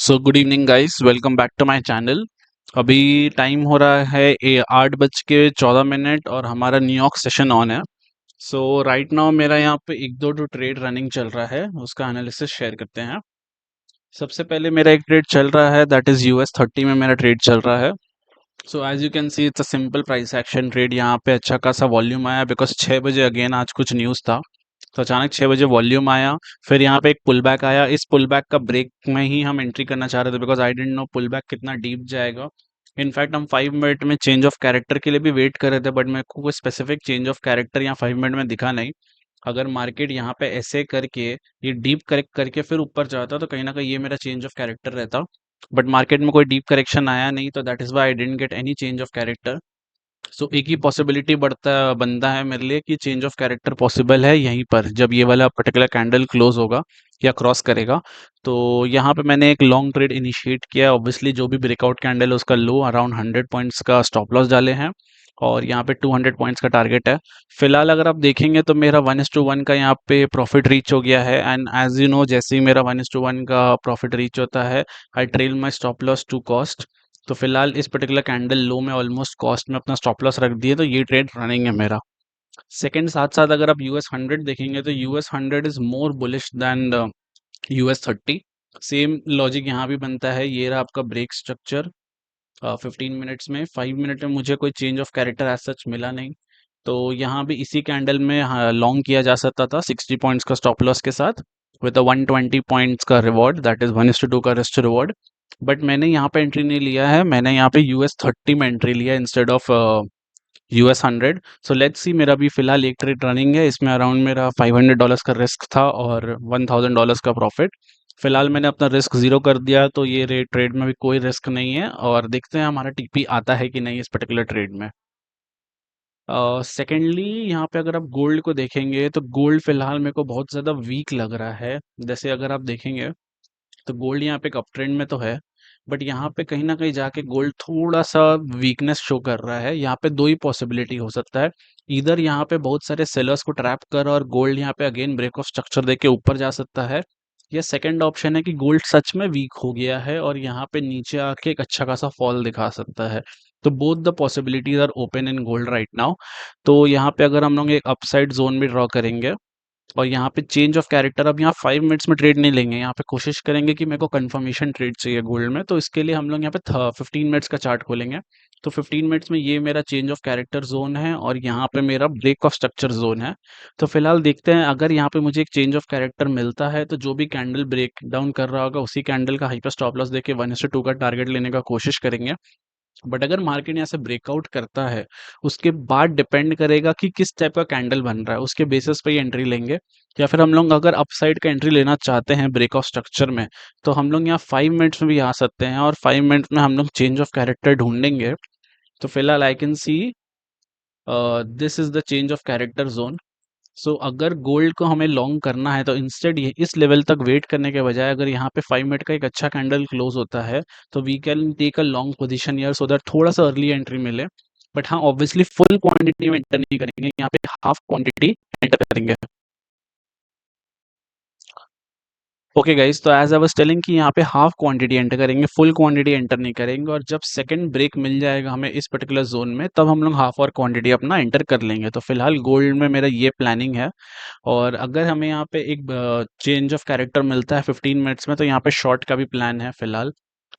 So good evening guys, welcome back to my channel. अभी time हो रहा है 8:14 और हमारा न्यूयॉर्क सेशन ऑन है। सो राइट नाउ मेरा यहाँ पे एक दो ट्रेड रनिंग चल रहा है, उसका एनालिसिस शेयर करते हैं। सबसे पहले मेरा एक ट्रेड चल रहा है, दैट इज US 30 में मेरा ट्रेड चल रहा है। So as you can see it's a simple price action trade. यहाँ पे अच्छा खासा वॉल्यूम आया बिकॉज 6 बजे अगेन आज कुछ न्यूज़ था, तो अचानक 6 बजे वॉल्यूम आया। फिर यहाँ पे एक पुल बैक आया, इस पुल बैक का ब्रेक में ही हम एंट्री करना चाह रहे थे because I don't know pull back कितना डीप जाएगा। इनफैक्ट हम 5 मिनट में चेंज ऑफ कैरेक्टर के लिए भी वेट कर रहे थे, बट मेरे को कोई स्पेसिफिक चेंज ऑफ कैरेक्टर यहाँ 5 मिनट में दिखा नहीं। अगर मार्केट यहाँ पे ऐसे करके ये डीप करेक्ट करके फिर ऊपर जाता तो कहीं ना कहीं ये मेरा चेंज ऑफ कैरेक्टर रहता। बट मार्केट में कोई डीप करेक्शन आया नहीं, तो that is why I didn't get any change of character. So एक ही पॉसिबिलिटी बढ़ता बनता है मेरे लिए कि चेंज ऑफ कैरेक्टर पॉसिबल है यहीं पर, जब ये वाला पर्टिकुलर कैंडल क्लोज होगा या क्रॉस करेगा। तो यहाँ पे मैंने एक लॉन्ग ट्रेड इनिशिएट किया। ऑब्वियसली जो भी ब्रेकआउट कैंडल है उसका लो अराउंड 100 पॉइंट्स का स्टॉप लॉस डाले हैं, और यहाँ पे 200 पॉइंट्स का टारगेट है। फिलहाल अगर आप देखेंगे तो मेरा 1:1 का यहाँ पे प्रॉफिट रीच हो गया है, एंड एज यू नो जैसे ही मेरा 1:1 का प्रॉफिट रीच होता है, I trail my stop loss to cost. तो फिलहाल इस पर्टिकुलर कैंडल लो में ऑलमोस्ट कॉस्ट में अपना स्टॉप लॉस रख दिए, तो ये ट्रेड रनिंग है मेरा। सेकंड, साथ साथ अगर आप US 100 देखेंगे तो US 100 is more bullish than US 30। Same logic यहाँ भी बनता है। ये रहा आपका ब्रेक स्ट्रक्चर 15 मिनट्स में। 5 मिनट में मुझे कोई change of character as such मिला नहीं, तो यहाँ भी इसी कैंडल में लॉन्ग किया जा सकता था 60 पॉइंट्स का स्टॉप लॉस के साथ, विद 120 पॉइंट्स का रिवॉर्ड, दैट इज 1:2 का रिस्क रिवॉर्ड। बट मैंने यहाँ पे एंट्री नहीं लिया है, मैंने यहाँ पे US 30 में एंट्री लिया instead of US 100। So let's see, मेरा भी फिलहाल एक ट्रेड रनिंग है, इसमें अराउंड मेरा $500 का रिस्क था और $1000 का प्रॉफिट। फिलहाल मैंने अपना रिस्क जीरो कर दिया, तो ये रेट ट्रेड में भी कोई रिस्क नहीं है, और देखते हैं हमारा टीपी आता है कि नहीं इस पर्टिकुलर ट्रेड में। सेकेंडली, यहाँ पे अगर आप गोल्ड को देखेंगे तो गोल्ड फिलहाल मेरे को बहुत ज़्यादा वीक लग रहा है। जैसे अगर आप देखेंगे तो गोल्ड यहाँ पे एक अप ट्रेंड में तो है, बट यहाँ पे कहीं ना कहीं जाके गोल्ड थोड़ा सा वीकनेस शो कर रहा है। यहाँ पे दो ही पॉसिबिलिटी हो सकता है, इधर यहाँ पे बहुत सारे सेलर्स को ट्रैप कर और गोल्ड यहाँ पे अगेन ब्रेक ऑफ स्ट्रक्चर देके ऊपर जा सकता है, या सेकंड ऑप्शन है कि गोल्ड सच में वीक हो गया है और यहाँ पे नीचे आके एक अच्छा खासा फॉल दिखा सकता है। तो both the possibilities are open in gold right now. तो यहाँ पे अगर हम लोग एक अपसाइड जोन भी ड्रॉ करेंगे, और यहाँ पे चेंज ऑफ कैरेक्टर, अब यहाँ 5 मिनट्स में ट्रेड नहीं लेंगे, यहाँ पे कोशिश करेंगे कि मेरे को कंफर्मेशन ट्रेड चाहिए गोल्ड में, तो इसके लिए हम लोग यहाँ पे 15 मिनट्स का चार्ट खोलेंगे। तो 15 मिनट्स में ये मेरा चेंज ऑफ कैरेक्टर जोन है और यहाँ पे मेरा ब्रेक ऑफ स्ट्रक्चर जोन है। तो फिलहाल देखते हैं, अगर यहाँ पे मुझे एक चेंज ऑफ कैरेक्टर मिलता है तो जो भी कैंडल ब्रेक डाउन कर रहा होगा उसी कैंडल का हाइपर स्टॉप लॉस देके 1:2 का टारगेट लेने का कोशिश करेंगे। बट अगर मार्केट यहाँ से ब्रेकआउट करता है, उसके बाद डिपेंड करेगा कि किस टाइप का कैंडल बन रहा है, उसके बेसिस पे ही एंट्री लेंगे। या फिर हम लोग अगर अपसाइड का एंट्री लेना चाहते हैं ब्रेक ऑफ स्ट्रक्चर में, तो हम लोग यहाँ 5 मिनट्स में भी आ सकते हैं, और 5 मिनट्स में हम लोग चेंज ऑफ कैरेक्टर ढूंढेंगे। तो फिलहाल I can see this is the change of character zone. So अगर गोल्ड को हमें लॉन्ग करना है तो इंस्टेड ये इस लेवल तक वेट करने के बजाय, अगर यहाँ पे 5 मिनट का एक अच्छा कैंडल क्लोज होता है तो we can take a long position यार, सो दैट थोड़ा सा अर्ली एंट्री मिले। बट हाँ, ऑब्वियसली फुल क्वांटिटी में एंटर नहीं करेंगे, यहाँ पे हाफ क्वांटिटी एंटर करेंगे। ओके गाइस, तो एज आई वाज टेलिंग कि यहाँ पे हाफ क्वांटिटी एंटर करेंगे, फुल क्वांटिटी एंटर नहीं करेंगे, और जब सेकंड ब्रेक मिल जाएगा हमें इस पर्टिकुलर जोन में तब हम लोग हाफ और क्वांटिटी अपना एंटर कर लेंगे। तो फिलहाल गोल्ड में मेरा ये प्लानिंग है। और अगर हमें यहाँ पे एक चेंज ऑफ कैरेक्टर मिलता है 15 मिनट्स में, तो यहाँ पे शॉर्ट का भी प्लान है फिलहाल।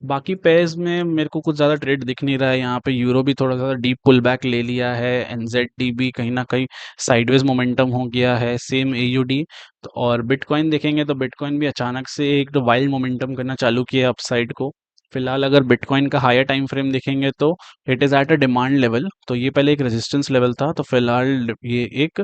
बाकी पेयर्स में मेरे को कुछ ज़्यादा ट्रेड दिख नहीं रहा है। यहाँ पे यूरो भी थोड़ा सा डीप पुल बैक ले लिया है, NZD भी कहीं ना कहीं साइडवेज मोमेंटम हो गया है, सेम AUD। तो और बिटकॉइन देखेंगे तो बिटकॉइन भी अचानक से एक तो वाइल्ड मोमेंटम करना चालू किया अपसाइड को। फिलहाल अगर बिटकॉइन का हायर टाइम फ्रेम देखेंगे तो it is at a demand level, तो ये पहले एक रेजिस्टेंस लेवल था, तो फिलहाल ये एक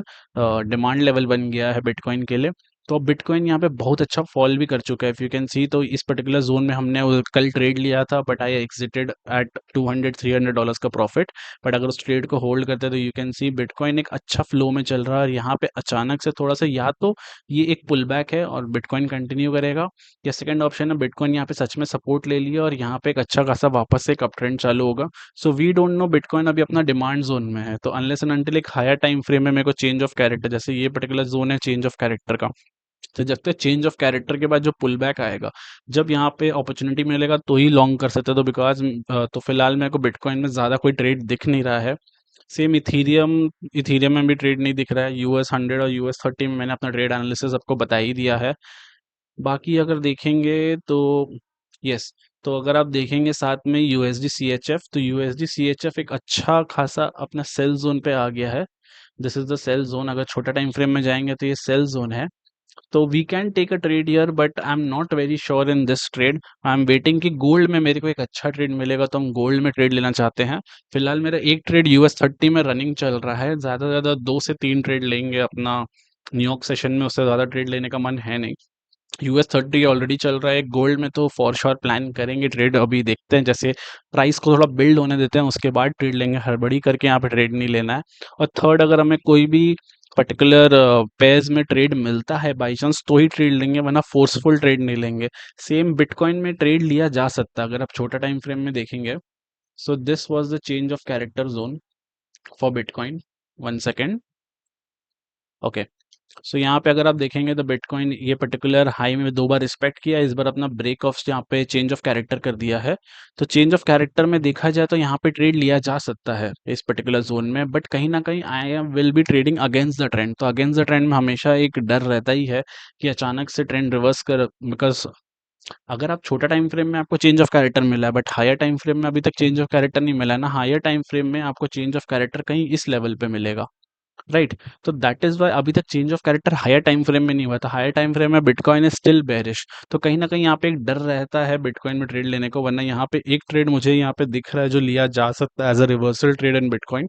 डिमांड लेवल बन गया है बिटकॉइन के लिए। तो अब बिटकॉइन यहाँ पे बहुत अच्छा फॉल भी कर चुका है, इफ़ यू कैन सी। तो इस पर्टिकुलर जोन में हमने कल ट्रेड लिया था, but I exited at 200-300 dollars का प्रॉफिट। बट अगर उस ट्रेड को होल्ड करते हैं तो यू कैन सी बिटकॉइन एक अच्छा फ्लो में चल रहा है, और यहाँ पे अचानक से थोड़ा सा या तो ये एक पुल बैक है और बिटकॉइन कंटिन्यू करेगा, या सेकंड ऑप्शन है बिटकॉइन यहाँ पे सच में सपोर्ट ले लिया और यहाँ पे एक अच्छा खासा वापस से एक अप ट्रेंड चालू होगा। So we don't know, bitcoin अभी अपना डिमांड जोन में है, तो अनलेस एंड अनटिल एक हायर टाइम फ्रेम में मेरे को चेंज ऑफ कैरेक्टर, जैसे ये पर्टिकुलर जोन है चेंज ऑफ कैरेक्टर का, तो जब तक चेंज ऑफ कैरेक्टर के बाद जो पुल बैक आएगा, जब यहाँ पे अपॉर्चुनिटी मिलेगा तो ही लॉन्ग कर सकते हैं। तो बिकॉज तो फिलहाल मेरे को बिटकॉइन में ज़्यादा कोई ट्रेड दिख नहीं रहा है। सेम इथीरियम इथीरियम में भी ट्रेड नहीं दिख रहा है। US 100 और US 30 में मैंने अपना ट्रेड एनालिसिस आपको बता ही दिया है। बाकी अगर देखेंगे तो यस, तो अगर आप देखेंगे साथ में USD CHF, तो USD CHF एक अच्छा खासा अपना सेल जोन पे आ गया है। This is the sell zone. अगर छोटा टाइम फ्रेम में जाएंगे तो ये सेल जोन है। तो we can take a trade here, but I am not very sure in this trade. I am waiting कि गोल्ड में मेरे को एक अच्छा ट्रेड मिलेगा तो हम गोल्ड में ट्रेड लेना चाहते हैं। फिलहाल मेरा एक ट्रेड US 30 में रनिंग चल रहा है। ज़्यादा से ज़्यादा 2 से 3 ट्रेड लेंगे अपना न्यूयॉर्क सेशन में, उससे ज़्यादा ट्रेड लेने का मन है नहीं। US 30 ऑलरेडी चल रहा है। गोल्ड में तो फॉर श्योर प्लान करेंगे ट्रेड। अभी देखते हैं, जैसे प्राइस को थोड़ा बिल्ड होने देते हैं, उसके बाद ट्रेड लेंगे। हड़बड़ी करके यहाँ पे ट्रेड नहीं लेना है। और थर्ड, अगर हमें कोई भी पर्टिकुलर पेयर्स में ट्रेड मिलता है बाई चांस तो ही ट्रेड लेंगे, वरना फोर्सफुल ट्रेड नहीं लेंगे। सेम बिटकॉइन में ट्रेड लिया जा सकता है अगर आप छोटा टाइम फ्रेम में देखेंगे। So this was the change of character zone for bitcoin. 1 second. Okay, so यहाँ पे अगर आप देखेंगे तो बिटकॉइन ये पर्टिकुलर हाई में 2 बार रिस्पेक्ट किया, इस बार अपना ब्रेक ऑफ यहाँ पे चेंज ऑफ कैरेक्टर कर दिया है। तो चेंज ऑफ कैरेक्टर में देखा जाए तो यहाँ पे ट्रेड लिया जा सकता है इस पर्टिकुलर जोन में, बट कहीं ना कहीं I M will be trading against the trend. तो अगेंस्ट द ट्रेंड में हमेशा एक डर रहता ही है कि अचानक से ट्रेंड रिवर्स कर, बिकॉज अगर आप छोटा टाइम फ्रेम में आपको चेंज ऑफ कैरेक्टर मिला है, बट हायर टाइम फ्रेम में अभी तक चेंज ऑफ कैरेक्टर नहीं मिला है ना। हायर टाइम फ्रेम में आपको चेंज ऑफ कैरेक्टर कहीं इस लेवल पे मिलेगा, राइट। तो दैट इज वाई अभी तक change of character higher time frame में नहीं हुआ था। हायर टाइम फ्रेम में बिटकॉइन इज स्टिल बेरिश। तो कहीं ना कहीं यहाँ पे एक डर रहता है बिटकॉइन में ट्रेड लेने को, वरना यहाँ पे एक ट्रेड मुझे यहाँ पे दिख रहा है जो लिया जा सकता है as a reversal trade in bitcoin.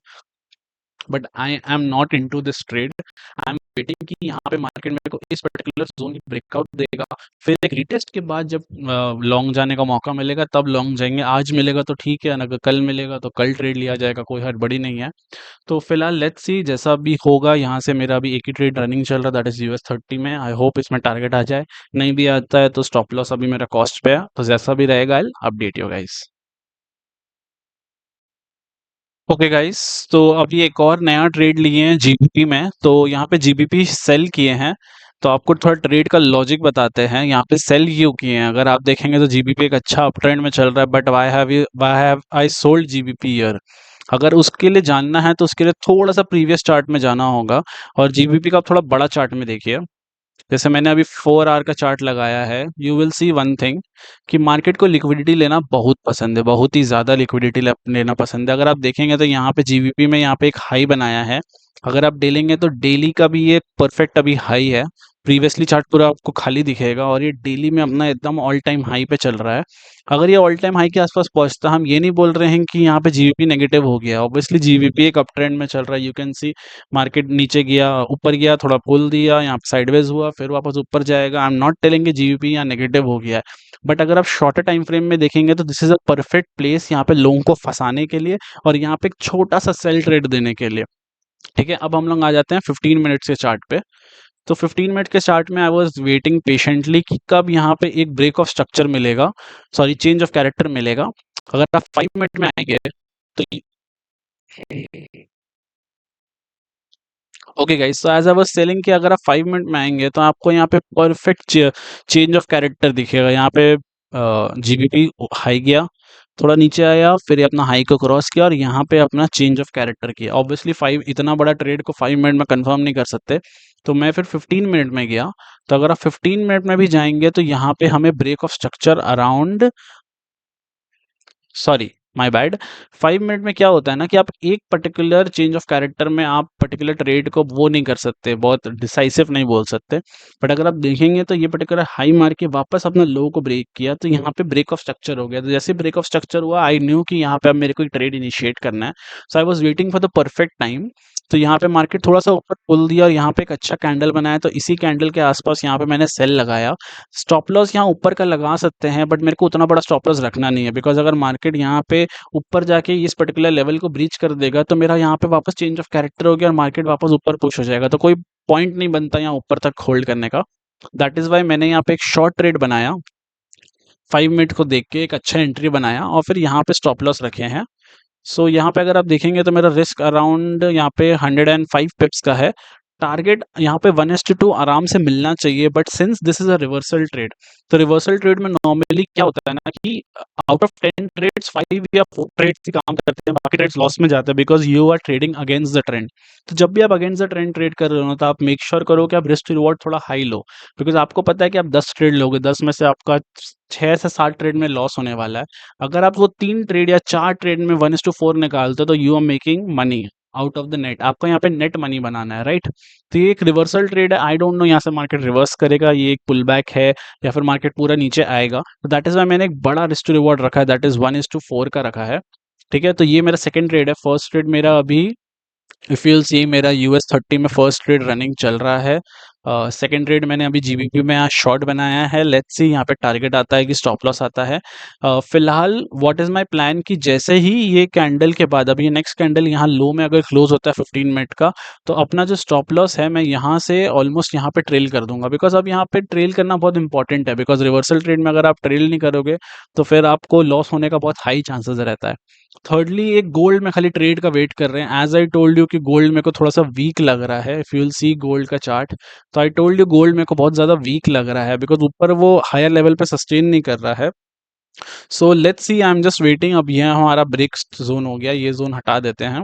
But I am not into this trade. I am waiting कि यहाँ पे मार्केट मेरे को इस पर्टिकुलर जोन की ब्रेकआउट देगा, फिर एक रिटेस्ट के बाद जब लॉन्ग जाने का मौका मिलेगा तब लॉन्ग जाएंगे। आज मिलेगा तो ठीक है, अगर कल मिलेगा तो कल ट्रेड लिया जाएगा, कोई हड़बड़ी नहीं है। तो फिलहाल लेट्स सी जैसा भी होगा। यहाँ से मेरा अभी एक ही ट्रेड रनिंग चल रहा है, दैट इज US 30 में। आई होप इसमें टारगेट आ जाए, नहीं भी आता है तो स्टॉप लॉस अभी मेरा कॉस्ट पे है। तो जैसा भी रहेगा I update you guys. Okay guys, तो अभी एक और नया ट्रेड लिए हैं GBP में। तो यहाँ पे GBP सेल किए हैं, तो आपको थोड़ा ट्रेड का लॉजिक बताते हैं। यहाँ पे सेल क्यों किए हैं, अगर आप देखेंगे तो GBP एक अच्छा अप ट्रेंड में चल रहा है, but why have I sold GBP year. अगर उसके लिए जानना है तो उसके लिए थोड़ा सा प्रीवियस चार्ट में जाना होगा, और GBP का आप थोड़ा बड़ा चार्ट में देखिए। जैसे मैंने अभी 4 आवर का चार्ट लगाया है, you will see one thing कि मार्केट को लिक्विडिटी लेना बहुत पसंद है, बहुत ही ज़्यादा लिक्विडिटी लेना पसंद है। अगर आप देखेंगे तो यहाँ पे GBP में यहाँ पे एक हाई बनाया है। अगर आप डेलेंगे तो डेली का भी ये परफेक्ट अभी हाई है। प्रीवियसली चार्ट पूरा आपको खाली दिखेगा, और ये डेली में अपना एकदम ऑल टाइम हाई पे चल रहा है। अगर ये ऑल टाइम हाई के आसपास पहुंचता, हम ये नहीं बोल रहे हैं कि यहाँ पे GBP नेगेटिव हो गया। ऑब्वियसली GBP एक अप ट्रेंड में चल रहा है। यू कैन सी मार्केट नीचे गया, ऊपर गया, थोड़ा पुल दिया, यहाँ पे साइडवेज हुआ, फिर वापस ऊपर जाएगा। आई एम नॉट टेलिंग कि GBP यहाँ नेगेटिव हो गया है, बट अगर आप शॉर्टर टाइम फ्रेम में देखेंगे तो this is a perfect place यहाँ पे लोगों को फंसाने के लिए, और यहाँ पे एक छोटा सा सेल ट्रेड देने के लिए। ठीक है, अब हम लोग आ जाते हैं 15 मिनट्स के चार्ट पे। तो 15 मिनट के चार्ट में आई वॉज वेटिंग पेशेंटली कि कब यहाँ पे एक ब्रेक ऑफ स्ट्रक्चर मिलेगा, सॉरी चेंज ऑफ कैरेक्टर मिलेगा। अगर आप 5 मिनट में आएंगे तो okay guys, so as I was selling कि अगर आप 5 मिनट में आएंगे तो आपको यहाँ पे परफेक्ट चेंज ऑफ कैरेक्टर दिखेगा। यहाँ पे GBP हाई गया, थोड़ा नीचे आया, फिर ये अपना हाई को क्रॉस किया, और यहाँ पे अपना चेंज ऑफ कैरेक्टर किया। ऑब्वियसली फाइव इतना बड़ा ट्रेड को 5 मिनट में कंफर्म नहीं कर सकते, तो मैं फिर 15 मिनट में गया। तो अगर आप 15 मिनट में भी जाएंगे तो यहाँ पे हमें break of structure around, sorry my bad, 5 minute में क्या होता है ना कि आप एक पर्टिकुलर चेंज ऑफ कैरेक्टर में आप पर्टिकुलर ट्रेड को वो नहीं कर सकते, बहुत डिसाइसिव नहीं बोल सकते। बट अगर आप देखेंगे तो ये पर्टिकुलर हाई मार के वापस अपने लो को ब्रेक किया, तो यहाँ पे ब्रेक ऑफ स्ट्रक्चर हो गया। तो जैसे ब्रेक ऑफ स्ट्रक्चर हुआ, आई न्यू कि यहाँ पे अब मेरे को एक ट्रेड इनिशिएट करना है। So I was waiting for the perfect time. तो यहाँ पे मार्केट थोड़ा सा ऊपर पुल दिया, और यहाँ पे एक अच्छा कैंडल बनाया, तो इसी कैंडल के आसपास यहाँ पे मैंने सेल लगाया। स्टॉप लॉस यहाँ ऊपर का लगा सकते हैं, बट मेरे को उतना बड़ा स्टॉप लॉस रखना नहीं है, बिकॉज अगर मार्केट यहाँ पे ऊपर जाके इस पर्टिकुलर लेवल को ब्रीच कर देगा तो मेरा यहाँ पे वापस चेंज ऑफ कैरेक्टर हो गया, और मार्केट वापस ऊपर पुश हो जाएगा, तो कोई पॉइंट नहीं बनता यहाँ ऊपर तक होल्ड करने का। दैट इज वाई मैंने यहाँ पे एक शॉर्ट ट्रेड बनाया, 5 मिनट को देख के एक अच्छा एंट्री बनाया, और फिर यहाँ पे स्टॉप लॉस रखे हैं। सो यहाँ पे अगर आप देखेंगे तो मेरा रिस्क अराउंड यहाँ पे 105 पिप्स का है। टारगेट यहाँ पे 1:2 आराम से मिलना चाहिए, but since this is a reversal trade, तो रिवर्सल ट्रेड में नॉर्मली क्या होता है ना कि आउट ऑफ 10 ट्रेड्स 5 या 4 ट्रेड्स ही काम करते हैं, बाकी ट्रेड्स लॉस में जाते हैं, because you are trading against the trend. तो जब भी आप अगेंस्ट द ट्रेंड ट्रेड कर रहे हो ना, तो आप मेक श्योर करो कि आप रिस्क रिवॉर्ड थोड़ा हाई लो, बिकॉज आपको पता है कि आप 10 ट्रेड लोगे, 10 में से आपका 6 से 7 ट्रेड में लॉस होने वाला है। अगर आप वो 3 ट्रेड या 4 ट्रेड में 1:4 निकालते हो, तो you are making money out of the net. आपको यहाँ पे नेट मनी बनाना है, राइट? तो ये एक रिवर्सल ट्रेड है। आई डोंट नो यहाँ से मार्केट रिवर्स करेगा, ये एक पुल बैक है, या फिर मार्केट पूरा नीचे आएगा। तो दैट इज वाई मैंने एक बड़ा रिस्क टू रिवॉर्ड रखा है, दैट इज 1:4 का रखा है। ठीक है, तो ये मेरा सेकंड ट्रेड है। फर्स्ट ट्रेड मेरा अभी इफ यूल सी मेरा US 30 में फर्स्ट ट्रेड रनिंग चल रहा है। सेकंड ट्रेड मैंने अभी GBP में यहाँ शॉर्ट बनाया है। लेट्स सी यहाँ पे टारगेट आता है कि स्टॉप लॉस आता है। फिलहाल व्हाट इज माय प्लान कि जैसे ही ये कैंडल के बाद, अभी ये नेक्स्ट कैंडल यहाँ लो में अगर क्लोज होता है 15 मिनट का, तो अपना जो स्टॉप लॉस है मैं यहाँ से ऑलमोस्ट यहाँ पे ट्रेल कर दूंगा, बिकॉज अब यहाँ पे ट्रेल करना बहुत इंपॉर्टेंट है, बिकॉज रिवर्सल ट्रेड में अगर आप ट्रेल नहीं करोगे तो फिर आपको लॉस होने का बहुत हाई चांसेस रहता है। थर्डली, एक गोल्ड में खाली ट्रेड का वेट कर रहे हैं। एज आई टोल्ड यू कि गोल्ड मेरे को थोड़ा सा वीक लग रहा है। इफ यूल सी गोल्ड का चार्ट, तो आई टोल्ड यू गोल्ड मेरे को बहुत ज़्यादा वीक लग रहा है, बिकॉज ऊपर वो हायर लेवल पे सस्टेन नहीं कर रहा है। So let's see, I am just waiting. अब यह हमारा ब्रेक जोन हो गया, ये जोन हटा देते हैं,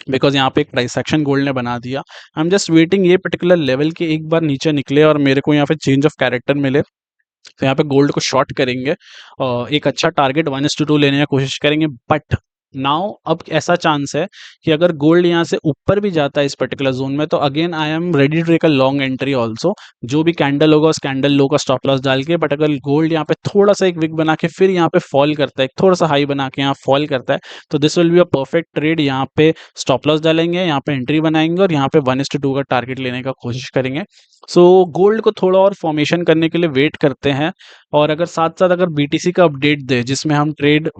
बिकॉज यहाँ पे एक प्राइस एक्शन गोल्ड ने बना दिया। आई एम जस्ट वेटिंग ये पर्टिकुलर लेवल के एक बार नीचे निकले और मेरे को यहाँ पे चेंज ऑफ कैरेक्टर मिले, तो यहाँ पे गोल्ड को शॉर्ट करेंगे और एक अच्छा टारगेट 1:2 लेने की कोशिश करेंगे। बट नाउ अब ऐसा चांस है कि अगर गोल्ड यहाँ से ऊपर भी जाता है इस पर्टिकुलर जोन में, तो again I am ready to take a long entry also. जो भी कैंडल होगा उस कैंडल लो का स्टॉप लॉस डाल के। बट अगर गोल्ड यहाँ पे थोड़ा सा एक विक बना के फिर यहाँ पे फॉल करता है, थोड़ा सा हाई बना के यहाँ फॉल करता है, तो this will be a perfect trade. यहाँ पे स्टॉप लॉस डालेंगे, यहाँ पे एंट्री बनाएंगे और यहाँ पे 1:2 का टारगेट लेने का कोशिश करेंगे। सो गोल्ड को थोड़ा और फॉर्मेशन करने के लिए वेट करते हैं। और अगर साथ-साथ अगर BTC का अपडेट दे, जिसमें हम ट्रेड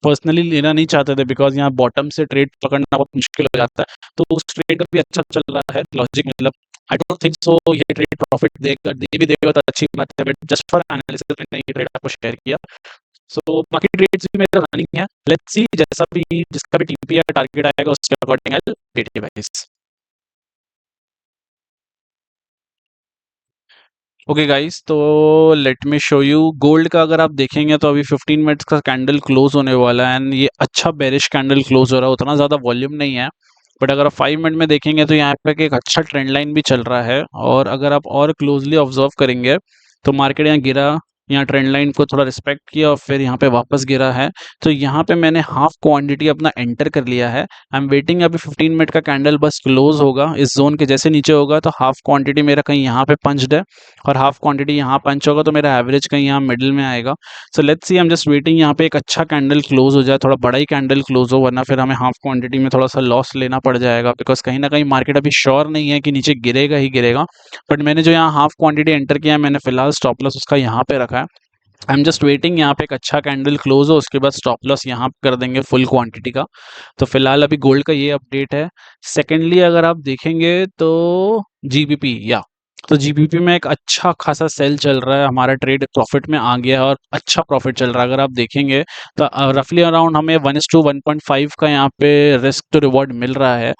पर्सनली लेना नहीं चाहते थे, बिकॉज़ यहाँ बॉटम से ट्रेड पकड़ना बहुत मुश्किल हो जाता है। तो उस ट्रेड का भी अच्छा चल रहा है लॉजिक, मतलब आई डोंट थिंक सो ये ट्रेड प्रॉफिट देगा, दे भी देगा तो अच्छी बात है, बट जस्ट फॉर एनालिसिस मैंने ये ट्रेड आपको शेयर किया। सो बाकी ट्रेड्स भी मेरा रनिंग है। लेट्स सी, जैसा भी जिसका भी TP या टारगेट आएगा उसके according I will update you guys. Okay guys, तो let me show you gold का। अगर आप देखेंगे तो अभी 15 मिनट्स का कैंडल क्लोज होने वाला है, एंड ये अच्छा बेरिश कैंडल क्लोज हो रहा है, उतना ज़्यादा वॉल्यूम नहीं है। बट अगर आप 5 मिनट में देखेंगे तो यहाँ पे एक अच्छा ट्रेंड लाइन भी चल रहा है। और अगर आप और क्लोजली ऑब्जर्व करेंगे तो मार्केट यहाँ गिरा, यहाँ ट्रेंड लाइन को थोड़ा रिस्पेक्ट किया और फिर यहाँ पे वापस गिरा है। तो यहाँ पे मैंने हाफ क्वांटिटी अपना एंटर कर लिया है। आई एम वेटिंग, अभी 15 मिनट का कैंडल बस क्लोज होगा, इस जोन के जैसे नीचे होगा तो हाफ क्वांटिटी मेरा कहीं यहाँ पे पंच्ड है, और हाफ क्वांटिटी यहाँ पंच होगा तो मेरा एवरेज कहीं यहाँ मिडिल में आएगा। So let's see, I am just waiting यहाँ पे एक अच्छा कैंडल क्लोज हो जाए, थोड़ा बड़ा ही कैंडल क्लोज हो, वरना फिर हमें हाफ क्वांटिटी में थोड़ा सा लॉस लेना पड़ जाएगा, बिकॉज कहीं ना कहीं मार्केट अभी श्योर नहीं है कि नीचे गिरेगा ही गिरेगा। बट मैंने जो यहाँ हाफ क्वांटिटी एंटर किया है, मैंने फिलहाल स्टॉप लॉस उसका यहाँ पे रखा है। आई एम जस्ट वेटिंग यहाँ पे एक अच्छा कैंडल क्लोज हो, उसके बाद स्टॉप लॉस यहाँ पे कर देंगे फुल क्वांटिटी का। तो फिलहाल अभी गोल्ड का ये अपडेट है। सेकेंडली अगर आप देखेंगे तो GBP, या तो GBP में एक अच्छा खासा सेल चल रहा है, हमारा ट्रेड प्रॉफिट में आ गया है और अच्छा प्रॉफिट चल रहा है। अगर आप देखेंगे तो रफली अराउंड हमें 1:1.5 का यहाँ पे रिस्क टू रिवॉर्ड मिल रहा है।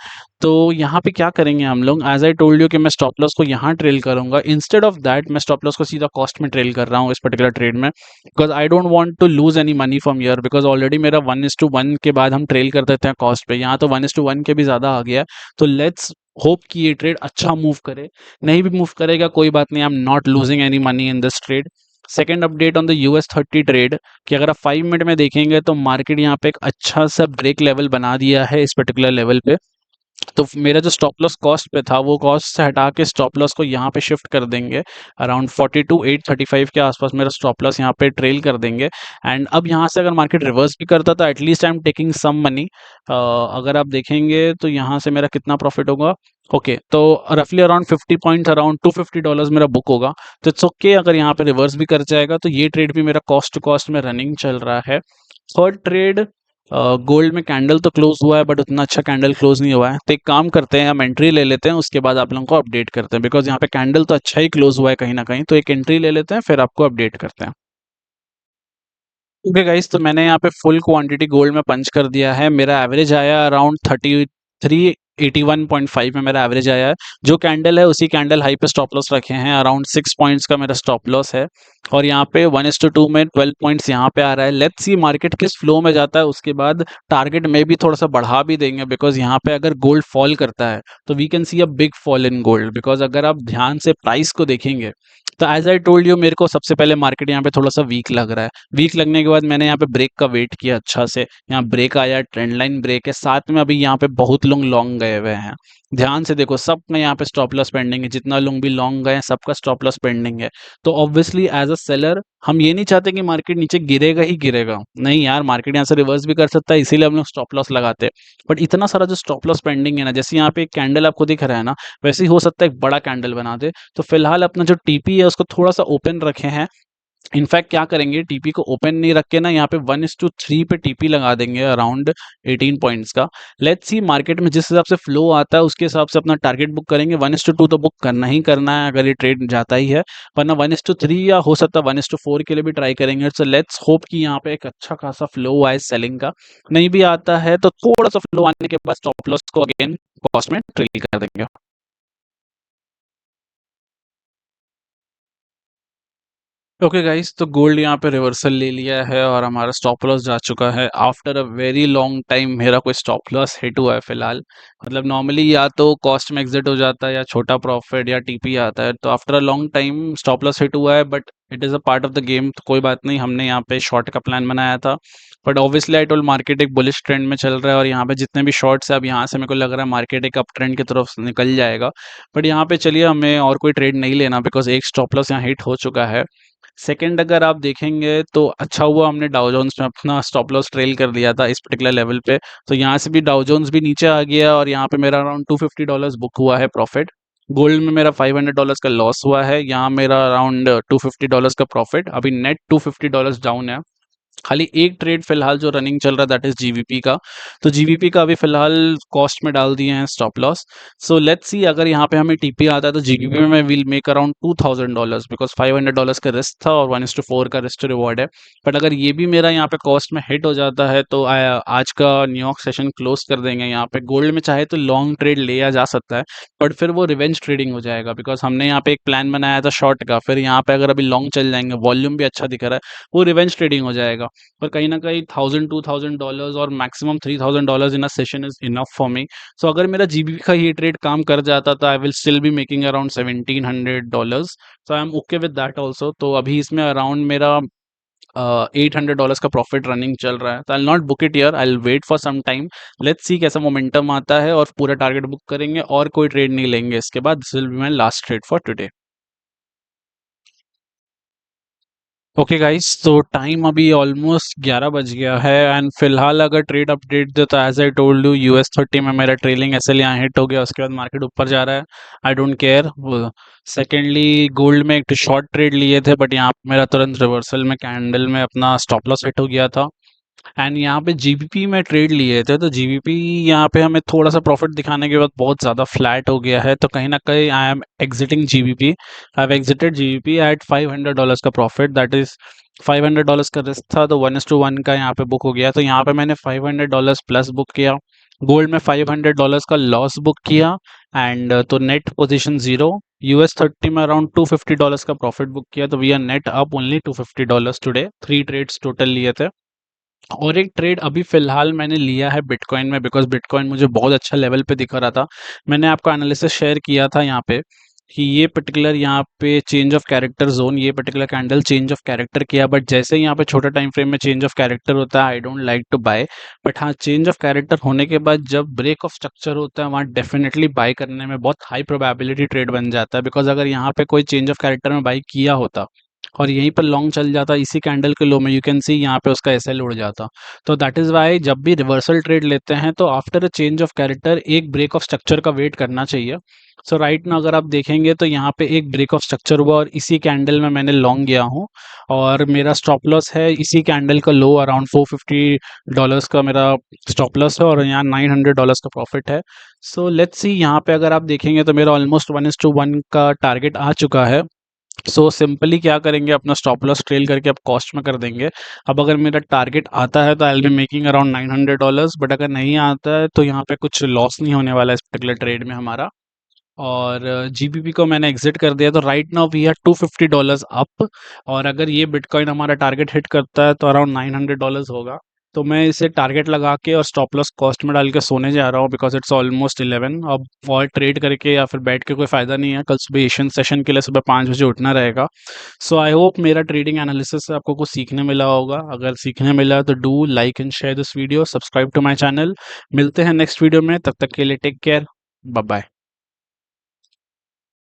तो यहाँ पे क्या करेंगे हम लोग, एज आई टोल्ड यू कि मैं स्टॉप लॉस को यहाँ ट्रेल करूंगा, इंस्टेड ऑफ दैट मैं स्टॉप लॉस को सीधा कॉस्ट में ट्रेल कर रहा हूँ इस पर्टिकुलर ट्रेड में, because I don't want to lose any money from year, because already मेरा 1:1 के बाद हम ट्रेल कर देते हैं कॉस्ट पे, यहाँ तो 1:1 के भी ज़्यादा आ गया है। तो लेट्स होप कि ये ट्रेड अच्छा मूव करे। नहीं भी मूव करेगा कोई बात नहीं, आई am not losing any money in this trade. Second update on the US 30 trade, कि अगर आप 5 मिनट में देखेंगे तो मार्केट यहाँ पे एक अच्छा सा ब्रेक लेवल बना दिया है इस पर्टिकुलर लेवल पे। तो मेरा जो स्टॉप लॉस कॉस्ट पे था, वो कॉस्ट से हटा के स्टॉप लॉस को यहाँ पे शिफ्ट कर देंगे, अराउंड 42,835 के आसपास मेरा स्टॉप लॉस यहाँ पे ट्रेल कर देंगे। एंड अब यहाँ से अगर मार्केट रिवर्स भी करता तो at least I am taking some money. अगर आप देखेंगे तो यहाँ से मेरा कितना प्रॉफिट होगा, ओके तो रफली अराउंड 50 पॉइंट्स, अराउंड $250 मेरा बुक होगा। तो इट्स ओके, अगर यहाँ पे रिवर्स भी कर जाएगा तो ये ट्रेड भी मेरा कॉस्ट टू कॉस्ट में रनिंग चल रहा है। थर्ड ट्रेड, गोल्ड में कैंडल तो क्लोज हुआ है, बट उतना अच्छा कैंडल क्लोज नहीं हुआ है, तो एक काम करते हैं, हम एंट्री ले लेते हैं, उसके बाद आप लोगों को अपडेट करते हैं, बिकॉज यहाँ पे कैंडल तो अच्छा ही क्लोज हुआ है कहीं ना कहीं, तो एक एंट्री ले लेते हैं फिर आपको अपडेट करते हैं। ओके गाइस, तो मैंने यहाँ पे फुल क्वांटिटी गोल्ड में पंच कर दिया है, मेरा एवरेज आया अराउंड 33 81.5 में मेरा एवरेज आया है। जो कैंडल है उसी कैंडल हाई पे स्टॉप लॉस रखे हैं, अराउंड 6 पॉइंट्स का मेरा स्टॉप लॉस है। और यहाँ पे 1:2 में 12 पॉइंट्स यहाँ पे आ रहा है। लेट्स सी मार्केट किस फ्लो में जाता है, उसके बाद टारगेट में भी थोड़ा सा बढ़ा भी देंगे, बिकॉज यहाँ पे अगर गोल्ड फॉल करता है तो we can see a big fall in gold. Because अगर आप ध्यान से प्राइस को देखेंगे तो एज आई टोल्ड यू, मेरे को सबसे पहले मार्केट यहाँ पे थोड़ा सा वीक लग रहा है। वीक लगने के बाद मैंने यहाँ पे ब्रेक का वेट किया अच्छा से, यहाँ ब्रेक आया, ट्रेंड लाइन ब्रेक है, साथ में अभी यहाँ पे बहुत लोग लॉन्ग गए हुए हैं। ध्यान से देखो, सब में यहाँ पे स्टॉप लॉस पेंडिंग है, जितना लोग भी लॉन्ग गए हैं सबका स्टॉप लॉस पेंडिंग है। तो ऑब्वियसली एज अ सेलर हम ये नहीं चाहते कि मार्केट नीचे गिरेगा ही गिरेगा, नहीं यार, मार्केट यहाँ से रिवर्स भी कर सकता है, इसीलिए हम लोग स्टॉप लॉस लगाते हैं। बट इतना सारा जो स्टॉप लॉस पेंडिंग है ना, जैसे यहाँ पे एक कैंडल आपको दिख रहा है ना, वैसे ही हो सकता है एक बड़ा कैंडल बना दे। तो फिलहाल अपना जो टीपी है उसको थोड़ा सा ओपन रखे हैं। इनफैक्ट क्या करेंगे, टीपी को ओपन नहीं रख के ना, यहाँ पे 1:3 पे टीपी लगा देंगे अराउंड 18 पॉइंट्स का। लेट्स सी मार्केट में जिस हिसाब से फ्लो आता है उसके हिसाब से अपना टारगेट बुक करेंगे। 1:2 तो बुक करना ही करना है अगर ये ट्रेड जाता ही है, वरना 1:3 या हो सकता है 1:4 के लिए भी ट्राई करेंगे। सो लेट्स होप कि यहाँ पे एक अच्छा खासा फ्लो आए सेलिंग का। नहीं भी आता है तो थोड़ा सा फ्लो आने के बाद स्टॉप लॉस को अगेन कॉस्ट में ट्रिल कर देंगे। ओके गाइस, तो गोल्ड यहाँ पे रिवर्सल ले लिया है और हमारा स्टॉप लॉस जा चुका है। After a very long time मेरा कोई स्टॉप लॉस हिट हुआ है फिलहाल। मतलब नॉर्मली या तो कॉस्ट में एग्जिट हो जाता है या छोटा प्रॉफिट या टीपी आता है, तो after a long time stop loss hit हुआ है। But it is a part of the game, तो कोई बात नहीं, हमने यहाँ पे शॉर्ट का प्लान बनाया था। But obviously I told market एक बुलिश ट्रेंड में चल रहा है और यहाँ पे जितने भी शॉर्ट्स है, अब यहाँ से मेरे को लग रहा है मार्केट एक अप ट्रेंड की तरफ निकल जाएगा। बट यहाँ पे चलिए, हमें और कोई ट्रेड नहीं लेना, बिकॉज एक स्टॉप लॉस यहाँ हिट हो चुका है। सेकंड अगर आप देखेंगे तो अच्छा हुआ हमने डाउ जोन्स में अपना स्टॉप लॉस ट्रेल कर लिया था इस पर्टिकुलर लेवल पे। तो यहाँ से भी डाउ जोन्स भी नीचे आ गया और यहाँ पे मेरा अराउंड $250 बुक हुआ है प्रॉफिट। गोल्ड में मेरा $500 का लॉस हुआ है, यहाँ मेरा अराउंड $250 का प्रॉफिट। अभी नेट $250 डाउन है। खाली एक ट्रेड फिलहाल जो रनिंग चल रहा है दैट इज जीवीपी का। तो जीवीपी का अभी फिलहाल कॉस्ट में डाल दिए हैं stop loss. So let's see अगर यहाँ पे हमें टीपी आता है तो जीवीपी में मैं विल मेक अराउंड $2000, बिकॉज $500 का रिस्क था और 1:4 का रिस्क रिवॉर्ड है। बट अगर ये भी मेरा यहाँ पे कॉस्ट में हिट हो जाता है तो आज का न्यूयॉर्क सेशन क्लोज कर देंगे। यहाँ पे गोल्ड में चाहे तो लॉन्ग ट्रेड लिया जा सकता है, बट फिर वो रिवेंज ट्रेडिंग हो जाएगा, बिकॉज हमने यहाँ पे एक प्लान बनाया था शॉर्ट का। फिर यहाँ पे अगर अभी लॉन्ग चल जाएंगे, वॉल्यूम भी अच्छा दिख रहा है, वो रिवेंज ट्रेडिंग हो जाएगा। पर कहीं ना कहीं $1000-$2000 और maximum $3000 in a session is enough for me. So अगर मेरा जीबीपी का ये ट्रेड काम कर जाता तो I will still be making around $1700। So I am okay with that also. तो अभी इसमें अराउंड मेरा $800 का प्रॉफिट रनिंग चल रहा है। तो I not book it here, I wait for some time. Let's see कैसा मोमेंटम आता है और पूरा टारगेट बुक करेंगे और कोई ट्रेड नहीं लेंगे इसके बाद। This will be my last trade for today. Okay guys, तो टाइम अभी ऑलमोस्ट 11 बज गया है एंड फिलहाल अगर ट्रेड अपडेट दे तो as I told you, US 30 में मेरा ट्रेलिंग एसएल यहाँ हिट हो गया, उसके बाद मार्केट ऊपर जा रहा है। I don't care. Secondly gold में एक शॉर्ट ट्रेड लिए थे, बट यहाँ पे मेरा तुरंत रिवर्सल में कैंडल में अपना स्टॉप लॉस हिट हो गया था। एंड यहाँ पे जीबीपी में ट्रेड लिए थे, तो जीबीपी यहाँ पे हमें थोड़ा सा प्रॉफिट दिखाने के बाद बहुत ज़्यादा फ्लैट हो गया है, तो कहीं ना कहीं I am exiting GBP. I have exited GBP at $500 का प्रॉफिट, दैट इज $500 का रिस्क था, तो 1:1 का यहाँ पे बुक हो गया। तो यहाँ पे मैंने $500 प्लस बुक किया। गोल्ड में $500 का लॉस बुक किया एंड तो नेट पोजीशन जीरो। US 30 में अराउंड $250 का प्रॉफिट बुक किया, तो we are net up only $250 today. 3 trades total लिए थे। और एक ट्रेड अभी फिलहाल मैंने लिया है बिटकॉइन में, बिकॉज बिटकॉइन मुझे बहुत अच्छा लेवल पे दिख रहा था। मैंने आपको एनालिसिस शेयर किया था यहाँ पे कि ये पर्टिकुलर यहाँ पे चेंज ऑफ कैरेक्टर जोन, ये particular candle change of character किया, बट जैसे ही यहाँ पे छोटा टाइम फ्रेम में चेंज ऑफ कैरेक्टर होता है I don't like to buy. But हाँ, चेंज ऑफ कैरेक्टर होने के बाद जब ब्रेक ऑफ स्ट्रक्चर होता है वहाँ डेफिनेटली बाय करने में बहुत हाई प्रोबेबिलिटी ट्रेड बन जाता है, बिकॉज अगर यहाँ पे कोई चेंज ऑफ कैरेक्टर में बाई किया होता और यहीं पर लॉन्ग चल जाता इसी कैंडल के लो में, यू कैन सी यहाँ पे उसका एसएल उड़ जाता। तो दैट इज वाई जब भी रिवर्सल ट्रेड लेते हैं तो after a change of character एक ब्रेक ऑफ स्ट्रक्चर का वेट करना चाहिए। सो राइट ना अगर आप देखेंगे तो यहाँ पे एक ब्रेक ऑफ स्ट्रक्चर हुआ और इसी कैंडल में मैंने लॉन्ग गया हूँ और मेरा स्टॉप लॉस है इसी कैंडल का लो, अराउंड $450 का मेरा स्टॉप लॉस है और यहाँ $900 का प्रॉफिट है। सो लेट्स सी यहाँ पे अगर आप देखेंगे तो मेरा ऑलमोस्ट 1:1 का टारगेट आ चुका है। सो सिंपली क्या करेंगे, अपना स्टॉप लॉस ट्रेल करके अब कॉस्ट में कर देंगे। अब अगर मेरा टारगेट आता है तो I will be making around $900, but अगर नहीं आता है तो यहाँ पे कुछ लॉस नहीं होने वाला है इस पर्टिकुलर ट्रेड में हमारा। और जीबीपी को मैंने एग्जिट कर दिया, तो right now we are $250 up. और अगर ये बिटकॉइन हमारा टारगेट हिट करता है तो अराउंड $900 होगा। तो मैं इसे टारगेट लगा के और स्टॉप लॉस कॉस्ट में डाल के सोने जा रहा हूँ, बिकॉज इट्स ऑलमोस्ट 11। अब और ट्रेड करके या फिर बैठ के कोई फ़ायदा नहीं है, कल सुबह एशियन सेशन के लिए सुबह 5 बजे उठना रहेगा। सो आई होप मेरा ट्रेडिंग एनालिसिस से आपको कुछ सीखने मिला होगा। अगर सीखने मिला तो do like and share this video, subscribe to my channel. मिलते हैं नेक्स्ट वीडियो में, तब तक के लिए टेक केयर, बाय बाय।